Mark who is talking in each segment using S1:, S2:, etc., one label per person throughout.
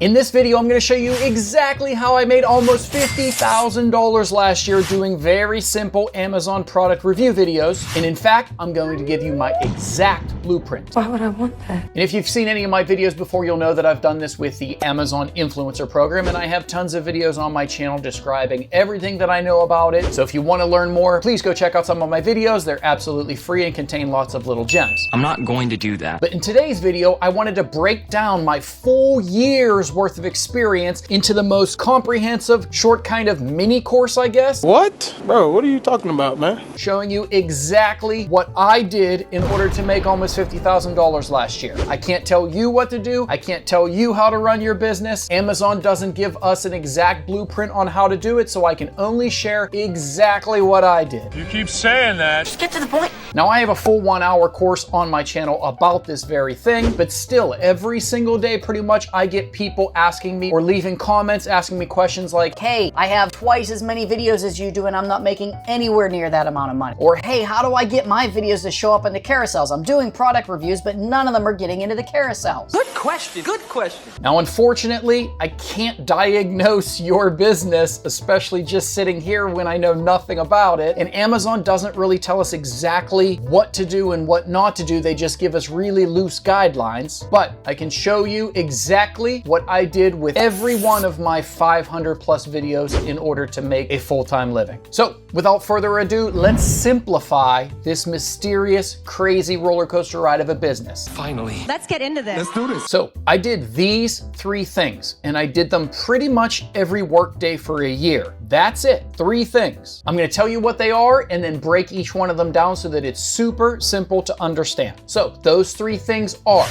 S1: In this video, I'm going to show you exactly how I made almost $50,000 last year doing very simple Amazon product review videos. And in fact, I'm going to give you my exact blueprint.
S2: Why would I want that?
S1: And if you've seen any of my videos before, you'll know that I've done this with the Amazon Influencer Program, and I have tons of videos on my channel describing everything that I know about it. So if you want to learn more, please go check out some of my videos. They're absolutely free and contain lots of little gems.
S3: I'm not going to do that.
S1: But in today's video, I wanted to break down my full year's worth of experience into the most comprehensive, short kind of mini course, I guess.
S4: What? Bro, what are you talking about, man?
S1: Showing you exactly what I did in order to make almost $50,000 last year. I can't tell you what to do. I can't tell you how to run your business. Amazon doesn't give us an exact blueprint on how to do it, so I can only share exactly what I did.
S5: You keep saying that.
S2: Just get to the point.
S1: Now, I have a full 1-hour course on my channel about this very thing, but still, every single day, pretty much, I get people asking me or leaving comments asking me questions like,
S6: hey, I have twice as many videos as you do and I'm not making anywhere near that amount of money. Or, hey, how do I get my videos to show up in the carousels? I'm doing product reviews, but none of them are getting into the carousels.
S3: Good question. Good question.
S1: Now, unfortunately, I can't diagnose your business, especially just sitting here when I know nothing about it. And Amazon doesn't really tell us exactly what to do and what not to do. They just give us really loose guidelines. But I can show you exactly what I did with every one of my 500 plus videos in order to make a full-time living. So without further ado, let's simplify this mysterious, crazy roller coaster ride of a business.
S3: Finally.
S7: Let's get into this.
S4: Let's do this.
S1: So I did these 3 things, and I did them pretty much every work day for a year. That's it, 3 things. I'm gonna tell you what they are and then break each one of them down so that it's super simple to understand. So those 3 things are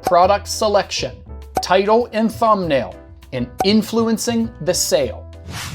S1: product selection, title and thumbnail, and influencing the sale.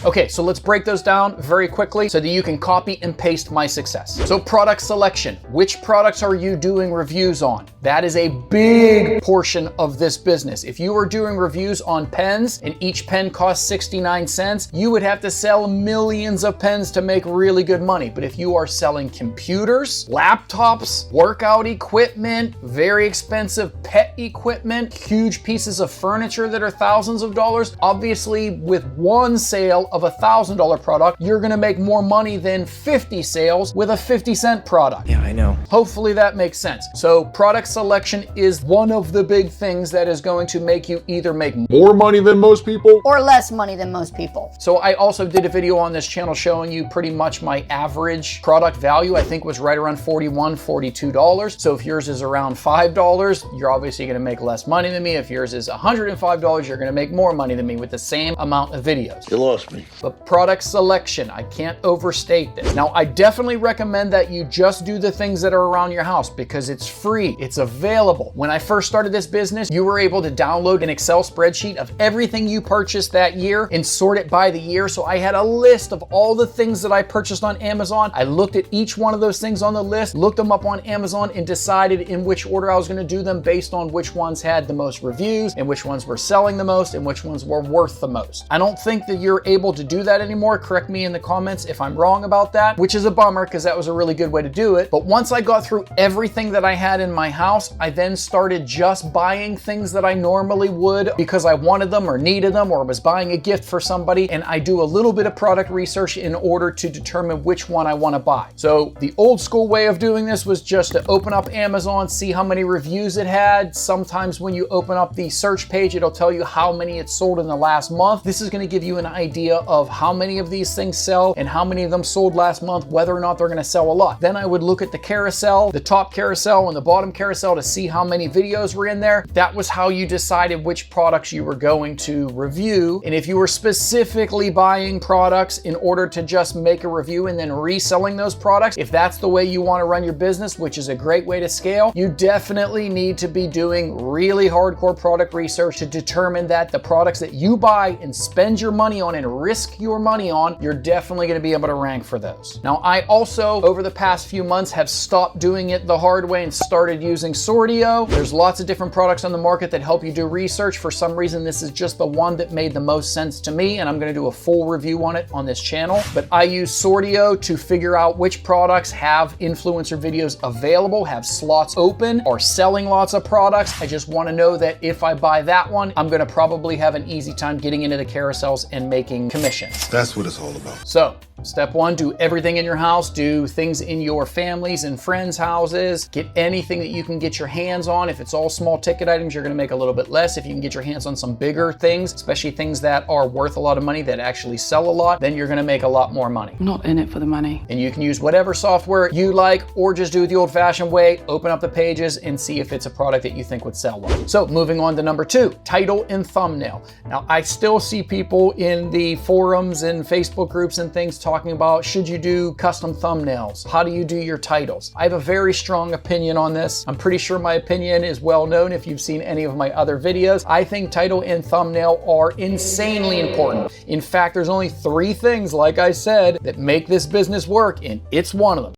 S1: Okay, so let's break those down very quickly so that you can copy and paste my success. So product selection, which products are you doing reviews on? That is a big portion of this business. If you are doing reviews on pens and each pen costs 69 cents, you would have to sell millions of pens to make really good money. But if you are selling computers, laptops, workout equipment, very expensive pet equipment, huge pieces of furniture that are thousands of dollars, obviously with one sale of a $1,000 product, you're gonna make more money than 50 sales with a 50-cent product.
S3: Yeah, I know.
S1: Hopefully that makes sense. So product selection is one of the big things that is going to make you either make
S4: More money than most people?
S6: Or less money than most people.
S1: So I also did a video on this channel showing you pretty much my average product value, I think was right around $41, $42. So if yours is around $5, you're obviously gonna make less money than me. If yours is $105, you're gonna make more money than me with the same amount of videos.
S8: You lost me.
S1: But product selection, I can't overstate this. Now, I definitely recommend that you just do the things that are around your house because it's free, it's available. When I first started this business, you were able to download an Excel spreadsheet of everything you purchased that year and sort it by the year. So I had a list of all the things that I purchased on Amazon. I looked at each one of those things on the list, looked them up on Amazon, and decided in which order I was gonna do them based on which ones had the most reviews and which ones were selling the most and which ones were worth the most. I don't think that you're able to do that anymore. Correct me in the comments if I'm wrong about that, which is a bummer because that was a really good way to do it. But once I got through everything that I had in my house, I then started just buying things that I normally would because I wanted them or needed them or was buying a gift for somebody. And I do a little bit of product research in order to determine which one I want to buy. So the old school way of doing this was just to open up Amazon, see how many reviews it had. Sometimes when you open up the search page, it'll tell you how many it sold in the last month. This is going to give you an idea of how many of these things sell and how many of them sold last month, whether or not they're going to sell a lot. Then I would look at the carousel, the top carousel and the bottom carousel to see how many videos were in there. That was how you decided which products you were going to review. And if you were specifically buying products in order to just make a review and then reselling those products, if that's the way you want to run your business, which is a great way to scale, you definitely need to be doing really hardcore product research to determine that the products that you buy and spend your money on on and risk your money on, you're definitely going to be able to rank for those. Now, I also, over the past few months, have stopped doing it the hard way and started using Sortio. There's lots of different products on the market that help you do research. For some reason, this is just the one that made the most sense to me, and I'm going to do a full review on it on this channel. But I use Sortio to figure out which products have influencer videos available, have slots open, are selling lots of products. I just want to know that if I buy that one, I'm going to probably have an easy time getting into the carousels and making commissions.
S2: That's what it's all about.
S1: So, step one, do everything in your house, do things in your families and friends' houses, get anything that you can get your hands on. If it's all small ticket items, you're gonna make a little bit less. If you can get your hands on some bigger things, especially things that are worth a lot of money, that actually sell a lot, then you're gonna make a lot more money.
S5: I'm not in it for the money.
S1: And you can use whatever software you like, or just do it the old-fashioned way, open up the pages and see if it's a product that you think would sell well. So moving on to number 2, title and thumbnail. Now, I still see people in the forums and Facebook groups and things talking about, should you do custom thumbnails? How do you do your titles? I have a very strong opinion on this. I'm pretty sure my opinion is well known if you've seen any of my other videos. I think title and thumbnail are insanely important. In fact, there's only 3 things, like I said, that make this business work, and it's one of them.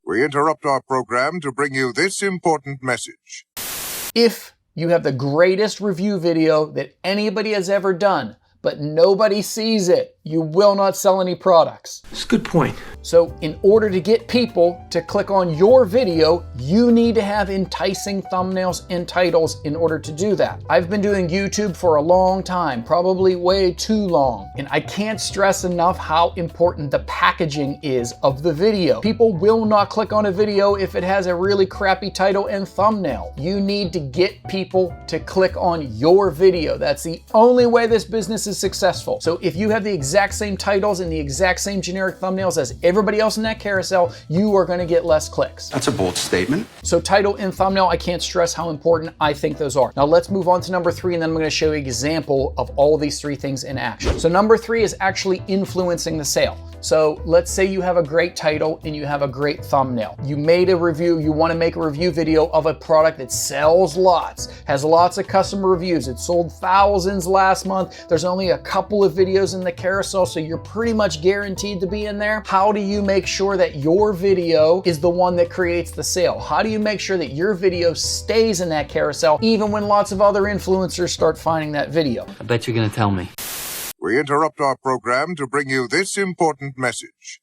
S7: We interrupt our program to bring you this important message.
S1: If you have the greatest review video that anybody has ever done, but nobody sees it, you will not sell any products.
S3: That's a good point.
S1: So in order to get people to click on your video, you need to have enticing thumbnails and titles in order to do that. I've been doing YouTube for a long time, probably way too long, and I can't stress enough how important the packaging is of the video. People will not click on a video if it has a really crappy title and thumbnail. You need to get people to click on your video. That's the only way this business is successful. So if you have the exact same titles and the exact same generic thumbnails as everybody else in that carousel, you are going to get less clicks.
S2: That's a bold statement.
S1: So title and thumbnail, I can't stress how important I think those are. Now let's move on to number 3, and then I'm going to show you an example of all of these 3 things in action. So number 3 is actually influencing the sale. So let's say you have a great title and you have a great thumbnail. You made a review, you want to make a review video of a product that sells lots, has lots of customer reviews. It sold thousands last month. There's only a couple of videos in the carousel, so you're pretty much guaranteed to be in there. How do you make sure that your video is the one that creates the sale? How do you make sure that your video stays in that carousel even when lots of other influencers start finding that video?
S3: I bet you're gonna tell me.
S7: We interrupt our program to bring you this important message.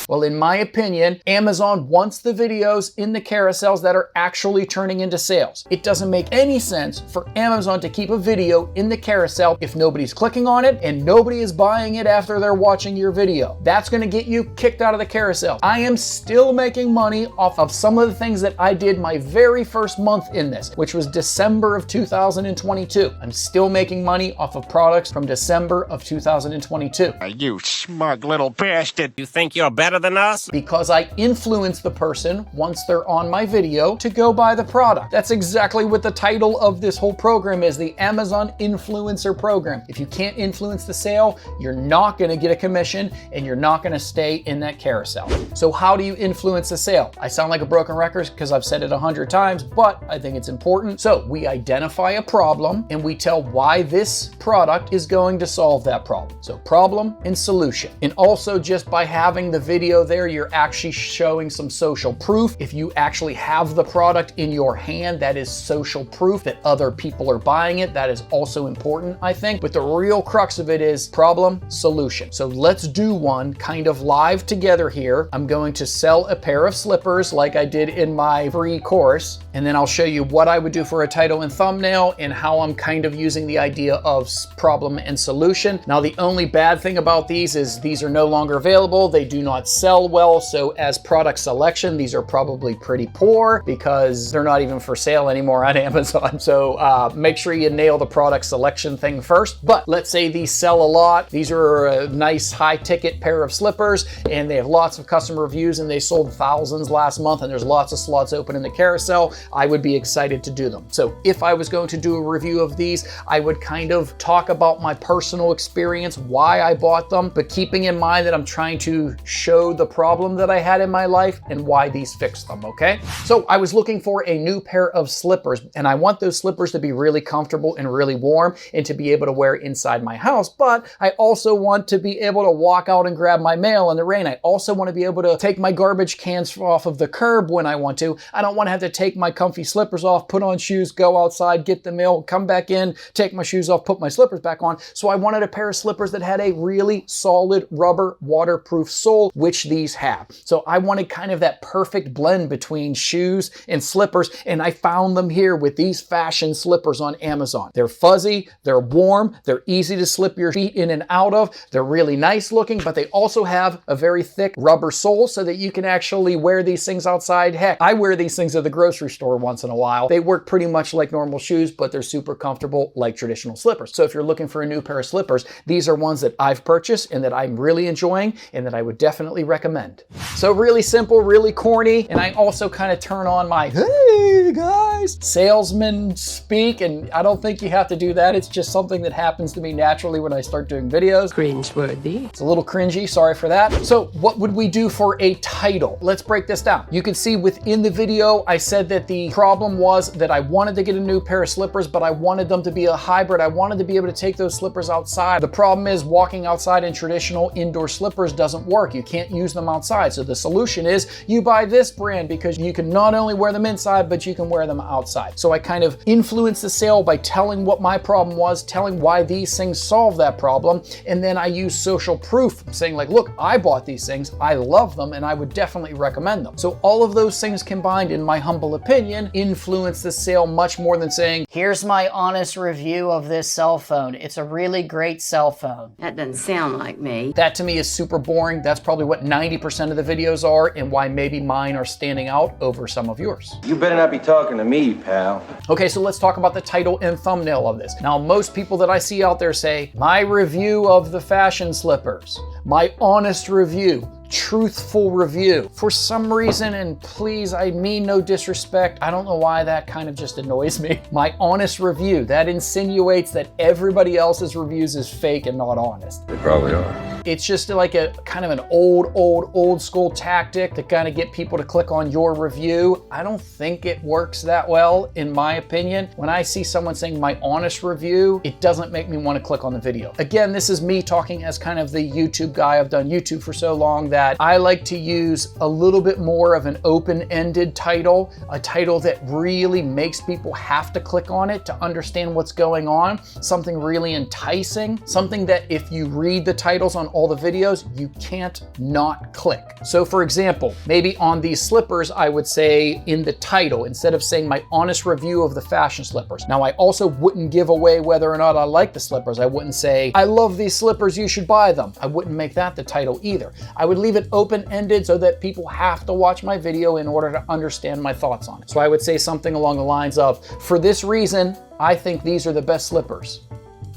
S1: Well, in my opinion, Amazon wants the videos in the carousels that are actually turning into sales. It doesn't make any sense for Amazon to keep a video in the carousel if nobody's clicking on it and nobody is buying it after they're watching your video. That's going to get you kicked out of the carousel. I am still making money off of some of the things that I did my very first month in this, which was December of 2022. I'm still making money off of products from December of 2022.
S8: You smug little bastard. You think you're better than us?
S1: Because I influence the person once they're on my video to go buy the product. That's exactly what the title of this whole program is, the Amazon Influencer Program. If you can't influence the sale, you're not gonna get a commission and you're not gonna stay in that carousel. So how do you influence the sale? I sound like a broken record because I've said it 100 times, but I think it's important. So we identify a problem and we tell why this product is going to solve that problem. So problem and solution. And also just by having the video there, you're actually showing some social proof. If you actually have the product in your hand, that is social proof that other people are buying it. That is also important, I think. But the real crux of it is problem, solution. So let's do one kind of live together here. I'm going to sell a pair of slippers like I did in my free course, and then I'll show you what I would do for a title and thumbnail and how I'm kind of using the idea of problem and solution. Now, the only bad thing about these is these are no longer available. They do not sell well, so as product selection, these are probably pretty poor because they're not even for sale anymore on Amazon. So make sure you nail the product selection thing first. But let's say these sell a lot. These are a nice high ticket pair of slippers and they have lots of customer reviews and they sold thousands last month and there's lots of slots open in the carousel. I would be excited to do them. So if I was going to do a review of these, I would kind of talk about my personal experience, why I bought them, but keeping in mind that I'm trying to show know the problem that I had in my life and why these fixed them, okay? So I was looking for a new pair of slippers, and I want those slippers to be really comfortable and really warm and to be able to wear inside my house, but I also want to be able to walk out and grab my mail in the rain. I also want to be able to take my garbage cans off of the curb when I want to. I don't want to have to take my comfy slippers off, put on shoes, go outside, get the mail, come back in, take my shoes off, put my slippers back on. So I wanted a pair of slippers that had a really solid rubber waterproof sole, which these have. So I wanted kind of that perfect blend between shoes and slippers, and I found them here with these fashion slippers on Amazon. They're fuzzy, they're warm, they're easy to slip your feet in and out of. They're really nice looking, but they also have a very thick rubber sole so that you can actually wear these things outside. Heck, I wear these things at the grocery store once in a while. They work pretty much like normal shoes, but they're super comfortable like traditional slippers. So if you're looking for a new pair of slippers, these are ones that I've purchased and that I'm really enjoying and that I would definitely recommend. So really simple, really corny, and I also kind of turn on my, hey guys, salesman speak, and I don't think you have to do that. It's just something that happens to me naturally when I start doing videos.
S2: Cringeworthy.
S1: It's a little cringy, sorry for that. So what would we do for a title? Let's break this down. You can see within the video, I said that the problem was that I wanted to get a new pair of slippers, but I wanted them to be a hybrid. I wanted to be able to take those slippers outside. The problem is walking outside in traditional indoor slippers doesn't work. You can't use them outside. So the solution is you buy this brand because you can not only wear them inside, but you can wear them outside. So I kind of influenced the sale by telling what my problem was, telling why these things solve that problem, and then I use social proof, saying like, look, I bought these things, I love them, and I would definitely recommend them. So all of those things combined, in my humble opinion, influence the sale much more than saying,
S6: Here's my honest review of this cell phone. It's a really great cell phone.
S2: That doesn't sound like me.
S1: that to me is super boring. That's probably what 90% of the videos are, and why maybe mine are standing out over some of yours.
S5: You better not be talking to me, pal.
S1: Okay, so let's talk about the title and thumbnail of this. Now, most people that I see out there say, my review of the fashion slippers, my honest review, truthful review. For some reason, and please, I mean no disrespect, I don't know why that kind of just annoys me. My honest review, that insinuates that everybody else's reviews is fake and not honest.
S5: They probably are.
S1: It's just like a kind of an old school tactic to kind of get people to click on your review. I don't think it works that well, in my opinion. When I see someone saying my honest review, it doesn't make me want to click on the video. Again, this is me talking as kind of the YouTube guy. I've done YouTube for so long that I like to use a little bit more of an open-ended title, a title that really makes people have to click on it to understand what's going on, something really enticing, something that if you read the titles on all the videos, you can't not click. So for example, maybe on these slippers, I would say in the title, instead of saying my honest review of the fashion slippers. Now, I also wouldn't give away whether or not I like the slippers. I wouldn't say, I love these slippers, you should buy them. I wouldn't make that the title either. I would leave it open-ended so that people have to watch my video in order to understand my thoughts on it. So I would say something along the lines of, for this reason, I think these are the best slippers.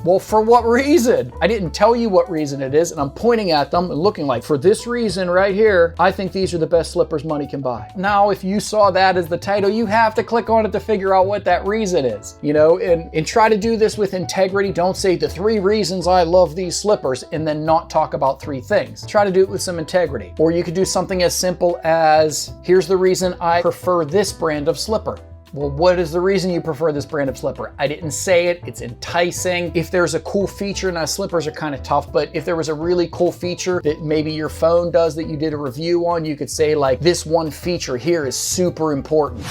S1: Well, for what reason? I didn't tell you what reason it is, and I'm pointing at them and looking like, for this reason right here, I think these are the best slippers money can buy. Now, if you saw that as the title, you have to click on it to figure out what that reason is, you know, and try to do this with integrity. Don't say the 3 reasons I love these slippers and then not talk about 3 things. Try to do it with some integrity. Or you could do something as simple as, here's the reason I prefer this brand of slipper. Well, what is the reason you prefer this brand of slipper? I didn't say it, it's enticing. If there's a cool feature, now slippers are kind of tough, but if there was a really cool feature that maybe your phone does that you did a review on, you could say like, this one feature here is super important.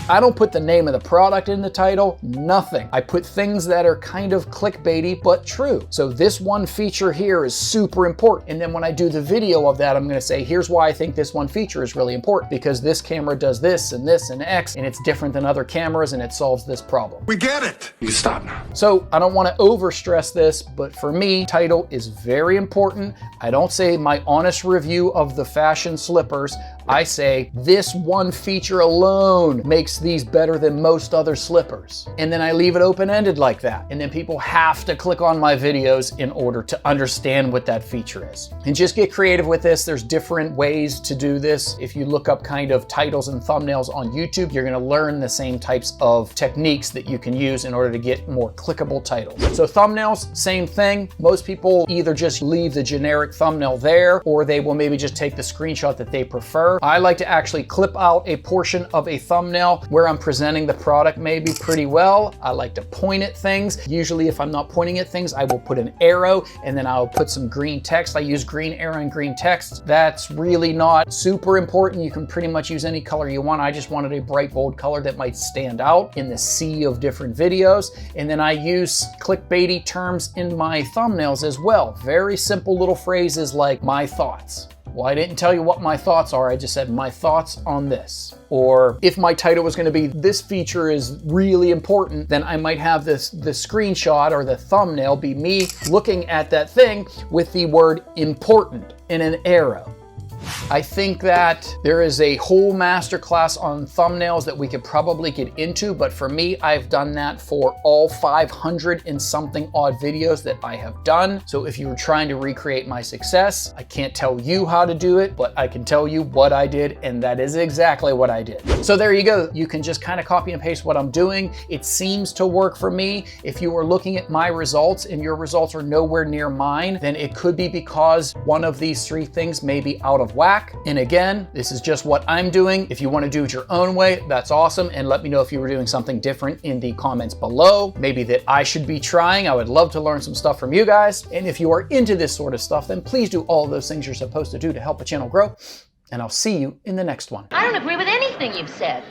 S1: I don't put the name of the product in the title, nothing. I put things that are kind of clickbaity, but true. So this one feature here is super important. And then when I do the video of that, I'm gonna say, here's why I think this one feature is really important, because this camera does this and this and X, and it's different than other cameras and it solves this problem.
S7: We get it.
S5: You stop now.
S1: So I don't wanna overstress this, but for me, title is very important. I don't say my honest review of the fashion slippers. I say this one feature alone makes these better than most other slippers. And then I leave it open-ended like that. And then people have to click on my videos in order to understand what that feature is. And just get creative with this. There's different ways to do this. If you look up kind of titles and thumbnails on YouTube, you're gonna learn the same types of techniques that you can use in order to get more clickable titles. So thumbnails, same thing. Most people either just leave the generic thumbnail there, or they will maybe just take the screenshot that they prefer. I like to actually clip out a portion of a thumbnail where I'm presenting the product maybe pretty well. I like to point at things. Usually if I'm not pointing at things, I will put an arrow and then I'll put some green text. I use green arrow and green text. That's really not super important. You can pretty much use any color you want. I just wanted a bright, bold color that might stand out in the sea of different videos. And then I use clickbaity terms in my thumbnails as well. Very simple little phrases like my thoughts. Well, I didn't tell you what my thoughts are. I just said my thoughts on this. Or if my title was going to be this feature is really important, then I might have the screenshot or the thumbnail be me looking at that thing with the word important in an arrow. I think that there is a whole masterclass on thumbnails that we could probably get into, but for me, I've done that for all 500 and something odd videos that I have done. So if you were trying to recreate my success, I can't tell you how to do it, but I can tell you what I did, and that is exactly what I did. So there you go. You can just kind of copy and paste what I'm doing. It seems to work for me. If you are looking at my results and your results are nowhere near mine, then it could be because one of these three things may be out of whack. And again, this is just what I'm doing. If you want to do it your own way, that's awesome. And let me know if you were doing something different in the comments below. Maybe that I should be trying. I would love to learn some stuff from you guys. And if you are into this sort of stuff, then please do all of those things you're supposed to do to help the channel grow. And I'll see you in the next one.
S9: I don't agree with anything you've said.